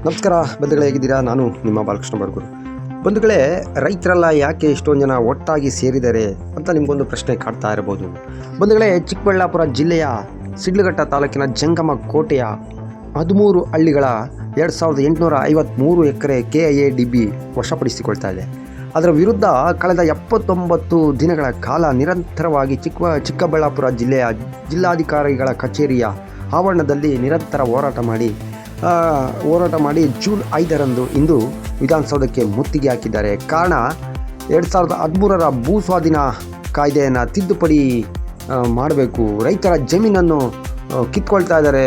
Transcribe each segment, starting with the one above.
ನಮಸ್ಕಾರ ಬಂಧುಗಳೇ, ಹೇಗಿದ್ದೀರಾ? ನಾನು ನಿಮ್ಮ ಬಾಲಕೃಷ್ಣ ಬರ್ಗೂರು. ಬಂಧುಗಳೇ, ರೈತರೆಲ್ಲ ಯಾಕೆ ಇಷ್ಟೊಂದು ಜನ ಒಟ್ಟಾಗಿ ಸೇರಿದ್ದಾರೆ ಅಂತ ನಿಮಗೊಂದು ಪ್ರಶ್ನೆ ಕಾಡ್ತಾ ಇರಬಹುದು. ಬಂಧುಗಳೇ, ಚಿಕ್ಕಬಳ್ಳಾಪುರ ಜಿಲ್ಲೆಯ ಶಿಡ್ಲಘಟ್ಟ ತಾಲೂಕಿನ ಜಂಗಮ ಕೋಟೆಯ 13 ಹಳ್ಳಿಗಳ 2853 ಎಕರೆ KIADB ವಶಪಡಿಸಿಕೊಳ್ತಾ ಇದೆ. ಅದರ ವಿರುದ್ಧ ಕಳೆದ 79 ದಿನಗಳ ಕಾಲ ನಿರಂತರವಾಗಿ ಚಿಕ್ಕಬಳ್ಳಾಪುರ ಜಿಲ್ಲೆಯ ಜಿಲ್ಲಾಧಿಕಾರಿಗಳ ಕಚೇರಿಯ ಆವರಣದಲ್ಲಿ ನಿರಂತರ ಹೋರಾಟ ಮಾಡಿ ಜೂನ್ 5ರಂದು ಇಂದು ವಿಧಾನಸೌಧಕ್ಕೆ ಮುತ್ತಿಗೆ ಹಾಕಿದ್ದಾರೆ. ಕಾರಣ 2013ರ ಭೂ ಸ್ವಾಧೀನ ಕಾಯ್ದೆಯನ್ನು ತಿದ್ದುಪಡಿ ಮಾಡಬೇಕು, ರೈತರ ಜಮೀನನ್ನು ಕಿತ್ಕೊಳ್ತಾ ಇದ್ದಾರೆ,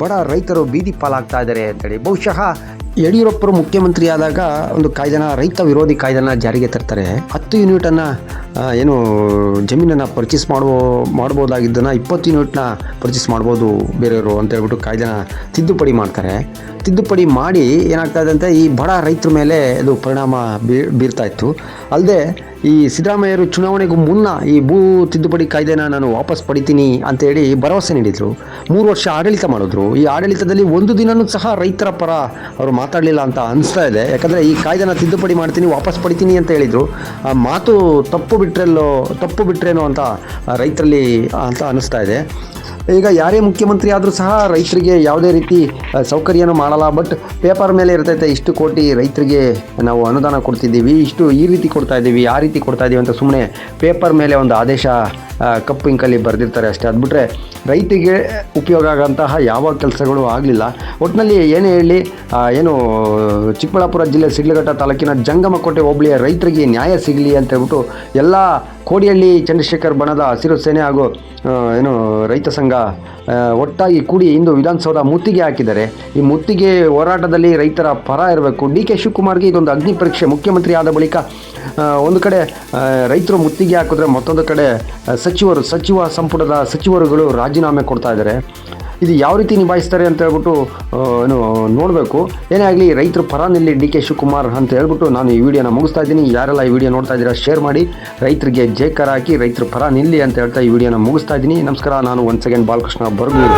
ಬಡ ರೈತರು ಬೀದಿ ಪಾಲಾಗ್ತಾ ಇದ್ದಾರೆ ಅಂತೇಳಿ. ಬಹುಶಃ ಯಡಿಯೂರಪ್ಪರು ಮುಖ್ಯಮಂತ್ರಿ ಆದಾಗ ಒಂದು ರೈತ ವಿರೋಧಿ ಕಾಯ್ದೆನ ಜಾರಿಗೆ ತರ್ತಾರೆ. 10 ಯೂನಿಟನ್ನು ಏನು ಜಮೀನನ್ನು ಪರ್ಚೇಸ್ ಮಾಡ್ಬೋದಾಗಿದ್ದನ್ನು 20 ಯೂನಿಟ್ನ ಪರ್ಚೇಸ್ ಮಾಡ್ಬೋದು ಬೇರೆಯವರು ಅಂತ ಹೇಳ್ಬಿಟ್ಟು ಕಾಯ್ದೆನ ತಿದ್ದುಪಡಿ ಮಾಡ್ತಾರೆ. ತಿದ್ದುಪಡಿ ಮಾಡಿ ಏನಾಗ್ತಾಯಿದೆ ಅಂತ ಈ ಬಡ ರೈತರ ಮೇಲೆ ಇದು ಪರಿಣಾಮ ಬೀರ್ತಾ ಇತ್ತು. ಅಲ್ಲದೆ ಈ ಸಿದ್ದರಾಮಯ್ಯರು ಚುನಾವಣೆಗೂ ಮುನ್ನ ಈ ಭೂ ತಿದ್ದುಪಡಿ ಕಾಯ್ದೆನ ನಾನು ವಾಪಸ್ ಪಡಿತೀನಿ ಅಂತೇಳಿ ಭರವಸೆ ನೀಡಿದರು. 3 ವರ್ಷ ಆಡಳಿತ ಮಾಡಿದ್ರು. ಈ ಆಡಳಿತದಲ್ಲಿ ಒಂದು ದಿನವೂ ಸಹ ರೈತರ ಪರ ಅವರು ಮಾತಾಡಲಿಲ್ಲ ಅಂತ ಅನಿಸ್ತಾ ಇದೆ. ಯಾಕಂದರೆ ಈ ಕಾಯ್ದೆನ ತಿದ್ದುಪಡಿ ಮಾಡ್ತೀನಿ, ವಾಪಸ್ ಪಡಿತೀನಿ ಅಂತ ಹೇಳಿದರು. ಆ ಮಾತು ತಪ್ಪು ಬಿಟ್ರೇನೋ ಅಂತ ರೈತರಲ್ಲಿ ಅಂತ ಅನಿಸ್ತಾ ಇದೆ. ಈಗ ಯಾರೇ ಮುಖ್ಯಮಂತ್ರಿ ಆದರೂ ಸಹ ರೈತರಿಗೆ ಯಾವುದೇ ರೀತಿ ಸೌಕರ್ಯನೂ ಮಾಡಲ್ಲ. ಬಟ್ ಪೇಪರ್ ಮೇಲೆ ಇರ್ತೈತೆ, ಇಷ್ಟು ಕೋಟಿ ರೈತರಿಗೆ ನಾವು ಅನುದಾನ ಕೊಡ್ತಿದ್ದೀವಿ, ಈ ರೀತಿ ಕೊಡ್ತಾ ಇದ್ದೀವಿ, ಆ ರೀತಿ ಕೊಡ್ತಾ ಇದ್ದೀವಿ ಅಂತ ಸುಮ್ಮನೆ ಪೇಪರ್ ಮೇಲೆ ಒಂದು ಆದೇಶ ಕಪ್ಪು ಇಂಕಲ್ಲಿ ಬರೆದಿರ್ತಾರೆ ಅಷ್ಟೇ. ಅದು ಬಿಟ್ಟರೆ ರೈತರಿಗೆ ಉಪಯೋಗ ಆಗೋಂತಹ ಯಾವ ಕೆಲಸಗಳು ಆಗಲಿಲ್ಲ. ಒಟ್ಟಿನಲ್ಲಿ ಏನೇ ಹೇಳಿ, ಚಿಕ್ಕಬಳ್ಳಾಪುರ ಜಿಲ್ಲೆ ಶಿಡ್ಲಘಟ್ಟ ತಾಲೂಕಿನ ಜಂಗಮಕೋಟೆ ಹೋಬಳಿಯ ರೈತರಿಗೆ ನ್ಯಾಯ ಸಿಗಲಿ ಅಂತ ಹೇಳ್ಬಿಟ್ಟು ಎಲ್ಲ ಕೋಡಿಹಳ್ಳಿ ಚಂದ್ರಶೇಖರ್ ಬಣದ ಹಸಿರು ಸೇನೆ ಹಾಗೂ ರೈತ ಸಂಘ ಒಟ್ಟಾಗಿ ಕೂಡಿ ಇಂದು ವಿಧಾನಸೌಧ ಮುತ್ತಿಗೆ ಹಾಕಿದ್ದಾರೆ. ಈ ಮುತ್ತಿಗೆ ಹೋರಾಟದಲ್ಲಿ ರೈತರ ಪರ ಇರಬೇಕು. DK ಶಿವಕುಮಾರ್ಗೆ ಇದೊಂದು ಅಗ್ನಿ ಪರೀಕ್ಷೆ. ಮುಖ್ಯಮಂತ್ರಿ ಆದ ಬಳಿಕ ಒಂದು ಕಡೆ ರೈತರು ಮುತ್ತಿಗೆ ಹಾಕಿದ್ರೆ, ಮತ್ತೊಂದು ಕಡೆ ಸಚಿವ ಸಂಪುಟದ ಸಚಿವರುಗಳು ರಾಜೀನಾಮೆ ಕೊಡ್ತಾ ಇದ್ದಾರೆ. ಇದು ಯಾವ ರೀತಿ ನಿಭಾಯಿಸ್ತಾರೆ ಅಂತ ಹೇಳ್ಬಿಟ್ಟು ನೋಡಬೇಕು. ಏನೇ ಆಗಲಿ ರೈತರ ಪರ ನಿಲ್ಲಿ DK ಶಿವಕುಮಾರ್ ಅಂತ ಹೇಳ್ಬಿಟ್ಟು ನಾನು ಈ ವಿಡಿಯೋನ ಮುಗಿಸ್ತಾ ಇದ್ದೀನಿ. ಯಾರೆಲ್ಲ ಈ ವಿಡಿಯೋ ನೋಡ್ತಾ ಇದ್ದೀರಾ ಶೇರ್ ಮಾಡಿ, ರೈತರಿಗೆ ಜೈಕಾರ ಹಾಕಿ ರೈತರ ಪರ ನಿಲ್ಲಿ ಅಂತ ಹೇಳ್ತಾ ಈ ವಿಡಿಯೋನ ಮುಗಿಸ್ತಾ ಇದ್ದೀನಿ. ನಮಸ್ಕಾರ. ನಾನು ಒನ್ಸ್ ಅಗೇನ್ ಬಾಲಕೃಷ್ಣ ಬರ್ಗೂರು.